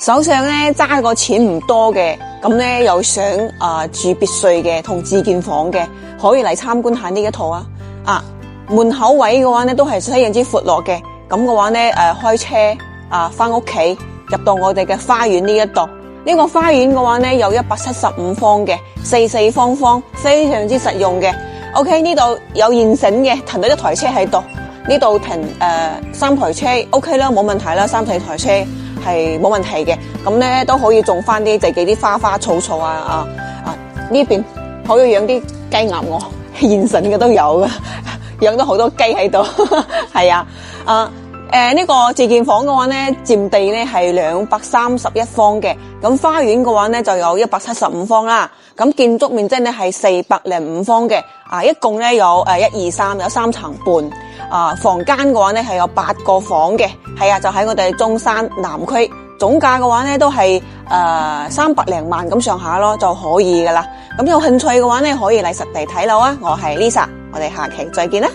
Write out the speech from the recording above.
手上咧揸個錢唔多嘅，咁咧又想住別墅嘅同自建房嘅，可以嚟參觀下呢一套啊！門口位嘅話咧都係非常之闊落嘅，咁嘅話咧開車翻屋企入到我哋嘅花園呢一度，呢個花園嘅話咧有175方嘅，四四方方，非常之實用嘅。OK， 呢度有現成嘅，停到一台車喺度，呢度停3台車 OK 啦，冇問題啦，3、4台車係冇問題嘅。咁咧都可以種翻啲自己啲花花草草呢邊可以養啲雞鴨鵝，現成嘅都有噶，養咗好多雞喺度，係呢個自建房嘅話咧，佔地咧係231方嘅，咁花園嘅話咧就有175方啦，咁建築面積咧係405方嘅，一共咧有1、2、3有3層半，房間嘅話咧係有8個房嘅，就喺我哋中山南區，總價嘅話咧都係300零萬咁上下咯就可以噶啦，咁有興趣嘅話咧可以嚟實地睇樓啊，我係 Lisa，我哋下期再見啦。